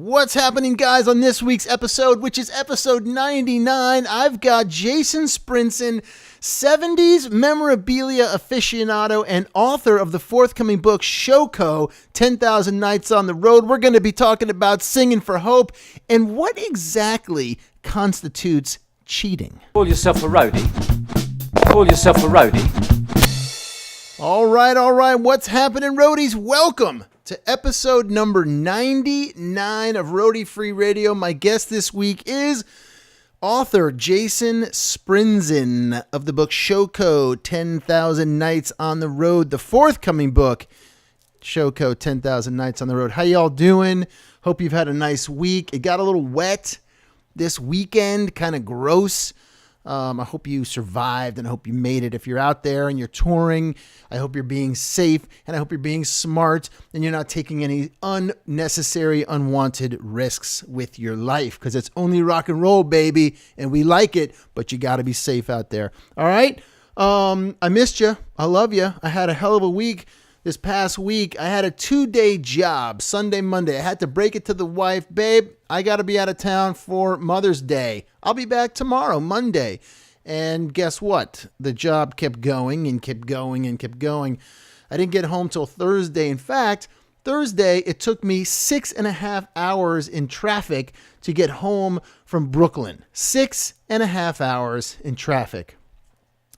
What's happening, guys? On this week's episode, which is episode 99, I've got Jason Sprinzen, 70s memorabilia aficionado and author of the forthcoming book, Showco, 10,000 Nights on the Road. We're going to be talking about singing for hope and what exactly constitutes cheating. Call yourself a roadie. Call yourself a roadie. All right. What's happening, roadies? Welcome to episode number 99 of Roadie Free Radio. My guest this week is author Jason Sprinzen of the book Showco, 10,000 Nights on the Road, the forthcoming book, Showco, 10,000 Nights on the Road. How y'all doing? Hope you've had a nice week. It got a little wet this weekend, kind of gross. I hope you survived and I hope you made it. If you're out there and you're touring, I hope you're being safe and I hope you're being smart and you're not taking any unnecessary, unwanted risks with your life, because it's only rock and roll, baby, and we like it, but you got to be safe out there. All right. I missed you. I love you. I had a hell of a week. This past week, I had a 2-day job, Sunday, Monday. I had to break it to the wife, babe, I got to be out of town for Mother's Day. I'll be back tomorrow, Monday. And guess what? The job kept going and kept going and kept going. I didn't get home till Thursday. In fact, Thursday, it took me 6.5 hours in traffic to get home from Brooklyn. 6.5 hours in traffic.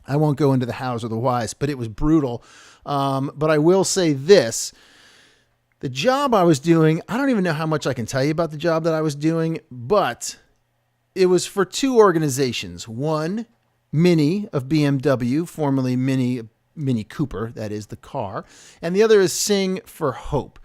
I won't go into the hows or the whys, but it was brutal. But I will say this, the job I was doing, I don't even know how much I can tell you about the job that I was doing, but it was for two organizations. One, Mini of BMW, formerly Mini Cooper, that is the car. And the other is Sing for Hope.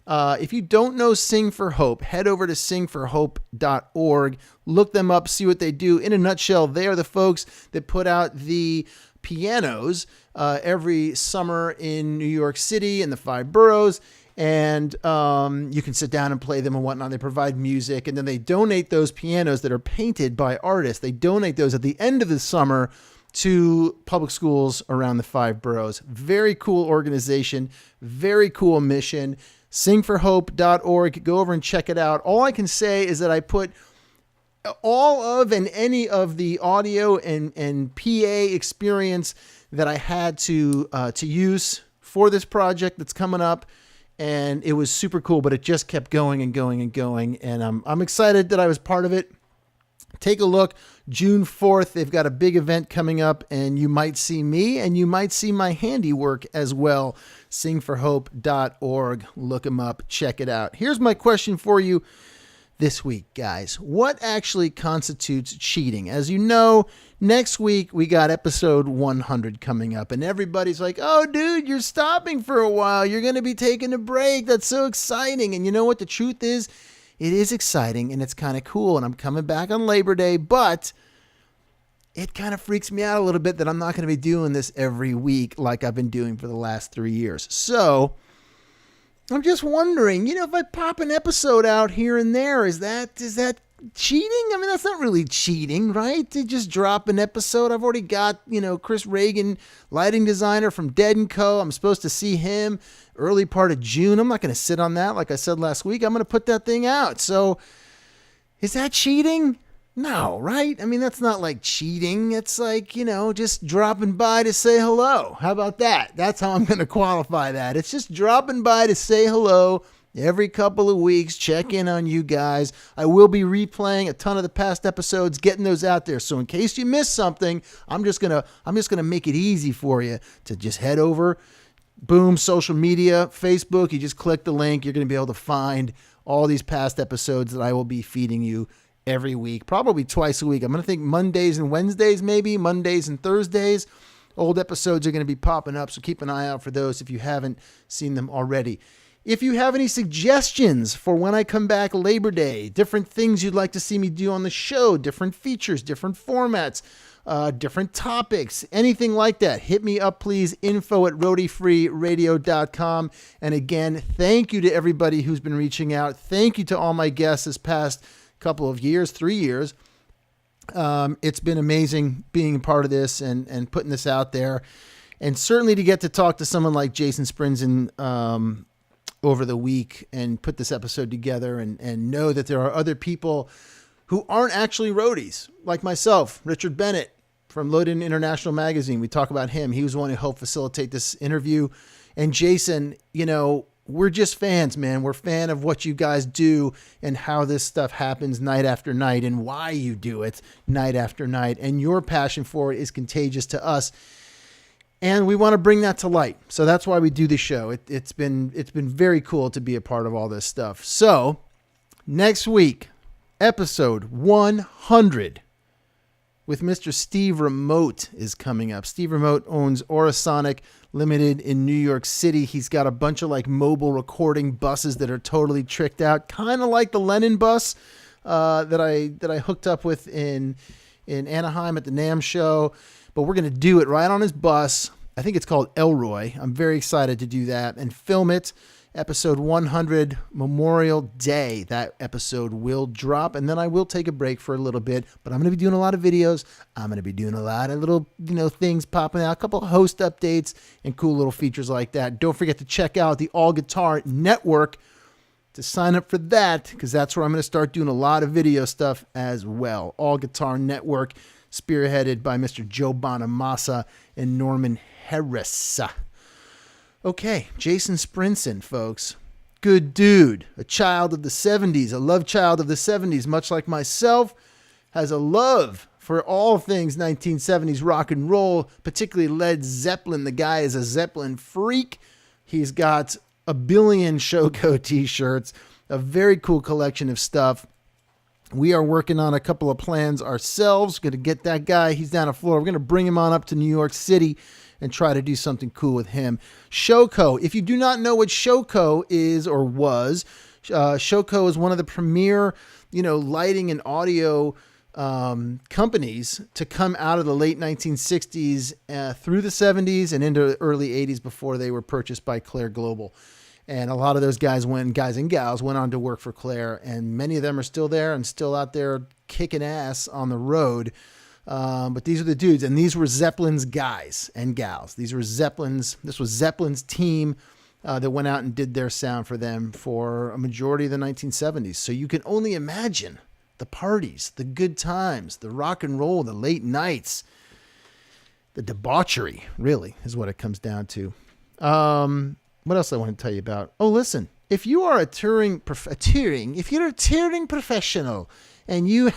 If you don't know Sing for Hope, head over to singforhope.org, look them up, see what they do. In a nutshell, they are the folks that put out the pianos every summer in New York City and the 5 boroughs. And you can sit down and play them and whatnot. They provide music, and then they donate those pianos that are painted by artists. They donate those at the end of the summer to public schools around the 5 boroughs. Very cool organization, very cool mission. Singforhope.org. Go over and check it out. All I can say is that I put all of and any of the audio and PA experience that I had to use for this project that's coming up. And it was super cool, but it just kept going and going and going. And I'm excited that I was part of it. Take a look. June 4th, they've got a big event coming up, and you might see me and you might see my handiwork as well. Singforhope.org. Look them up. Check it out. Here's my question for you this week, guys. What actually constitutes cheating? As you know, next week we got episode 100 coming up, and everybody's like, oh, dude, you're stopping for a while. You're going to be taking a break. That's so exciting. And you know what the truth is? It is exciting, and it's kind of cool, and I'm coming back on Labor Day, but it kind of freaks me out a little bit that I'm not going to be doing this every week like I've been doing for the last 3 years. So I'm just wondering, if I pop an episode out here and there, is that cheating? I mean, that's not really cheating, right? To just drop an episode. I've already got, Chris Reagan, lighting designer from Dead & Co. I'm supposed to see him early part of June. I'm not going to sit on that. Like I said last week, I'm going to put that thing out. So is that cheating? No, right? I mean, that's not like cheating. It's like, just dropping by to say hello. How about that? That's how I'm going to qualify that. It's just dropping by to say hello every couple of weeks, check in on you guys. I will be replaying a ton of the past episodes, getting those out there. So in case you missed something, I'm just going to make it easy for you to just head over, boom, social media, Facebook, you just click the link. You're going to be able to find all these past episodes that I will be feeding you every week, probably twice a week. I'm going to think Mondays and Wednesdays, maybe Mondays and Thursdays. Old episodes are going to be popping up, so keep an eye out for those if you haven't seen them already. If you have any suggestions for when I come back Labor Day, different things you'd like to see me do on the show, different features, different formats, different topics, anything like that, hit me up, please. info@roadiefreeradio.com. And again, thank you to everybody who's been reaching out. Thank you to all my guests this past couple of years, 3 years. It's been amazing being a part of this and putting this out there. And certainly to get to talk to someone like Jason Sprinzen, over the week and put this episode together and know that there are other people who aren't actually roadies, like myself, Richard Bennett from Loaded International Magazine. We talk about him. He was the one who helped facilitate this interview. And Jason, we're just fans, man. We're a fan of what you guys do and how this stuff happens night after night and why you do it night after night. And your passion for it is contagious to us. And we want to bring that to light. So that's why we do the show. It's been very cool to be a part of all this stuff. So next week, episode 100 with Mr. Steve Remote is coming up. Steve Remote owns Orasonic Limited in New York City. He's got a bunch of like mobile recording buses that are totally tricked out, kind of like the Lennon bus that I hooked up with in Anaheim at the NAMM show. But we're going to do it right on his bus. I think it's called Elroy. I'm very excited to do that and film it. Episode 100, Memorial Day. That episode will drop, and then I will take a break for a little bit, but I'm going to be doing a lot of videos. I'm going to be doing a lot of little, things popping out, a couple of host updates and cool little features like that. Don't forget to check out the All Guitar Network to sign up for that, because that's where I'm going to start doing a lot of video stuff as well. All Guitar Network, spearheaded by Mr. Joe Bonamassa and Norman Harris. Okay, Jason Sprinzen, folks. Good dude, a child of the 70s, a love child of the 70s, much like myself, has a love for all things 1970s rock and roll, particularly Led Zeppelin. The guy is a Zeppelin freak. He's got a billion Showco t-shirts, a very cool collection of stuff. We are working on a couple of plans ourselves. Going to get that guy. He's down in Florida. We're going to bring him on up to New York City and try to do something cool with him. Showco. If you do not know what Showco is or was, Showco is one of the premier, lighting and audio companies to come out of the late 1960s through the 70s and into the early 80s before they were purchased by Claire Global. And a lot of those guys and gals went on to work for Claire, and many of them are still there and still out there kicking ass on the road. But these are the dudes, and these were Zeppelin's guys and gals. This was Zeppelin's team that went out and did their sound for them for a majority of the 1970s. So you can only imagine the parties, the good times, the rock and roll, the late nights, the debauchery, really, is what it comes down to. What else I want to tell you about? Oh, listen, if you are a touring professional, and you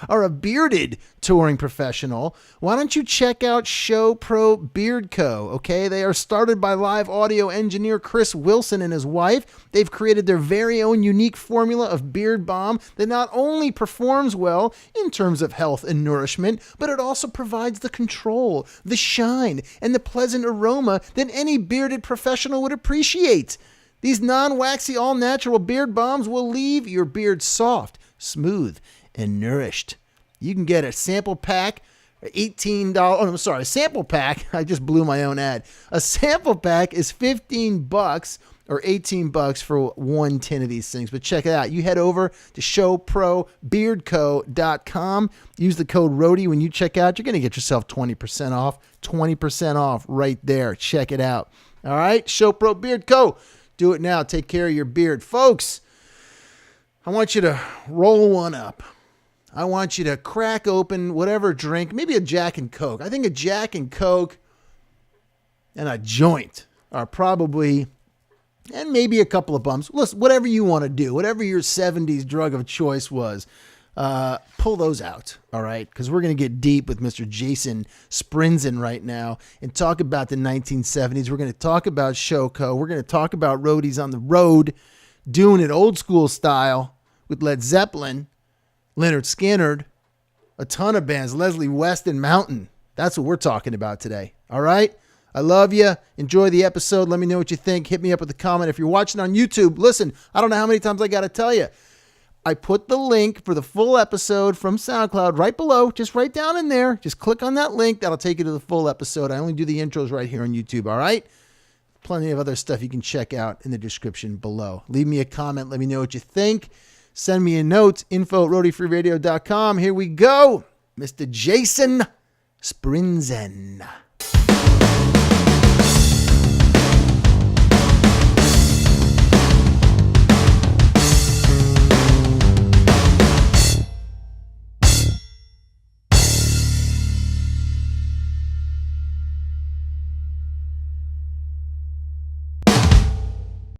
are a bearded touring professional, why don't you check out Show Pro Beard Co. Okay, they are started by live audio engineer Chris Wilson and his wife. They've created their very own unique formula of beard balm that not only performs well in terms of health and nourishment, but it also provides the control, the shine, and the pleasant aroma that any bearded professional would appreciate. These non-waxy, all-natural beard balms will leave your beard soft, smooth, and nourished. You can get a sample pack, $18. Oh, I'm sorry, a sample pack. I just blew my own ad. A sample pack is $15 or $18 for one tin of these things. But check it out. You head over to showprobeardco.com. Use the code ROADIE when you check out. You're going to get yourself 20% off. 20% off right there. Check it out. All right, Show Pro Beard Co. Do it now. Take care of your beard. Folks, I want you to roll one up. I want you to crack open whatever drink, maybe a Jack and Coke. I think a Jack and Coke and a joint are probably, and maybe a couple of bumps. Listen, whatever you want to do, whatever your 70s drug of choice was, pull those out, all right? Because we're going to get deep with Mr. Jason Sprinzen right now and talk about the 1970s. We're going to talk about Showco. We're going to talk about roadies on the road, doing it old school style with Led Zeppelin, Leonard Skinner, a ton of bands, Leslie West and Mountain. That's what we're talking about today, all right? I love you. Enjoy the episode. Let me know what you think. Hit me up with a comment. If you're watching on YouTube, listen, I don't know how many times I got to tell you. I put the link for the full episode from SoundCloud right below, just right down in there. Just click on that link. That'll take you to the full episode. I only do the intros right here on YouTube, all right? Plenty of other stuff you can check out in the description below. Leave me a comment. Let me know what you think. Send me a note, info@roadiefreeradio.com. Here we go. Mr. Jason Sprinzen.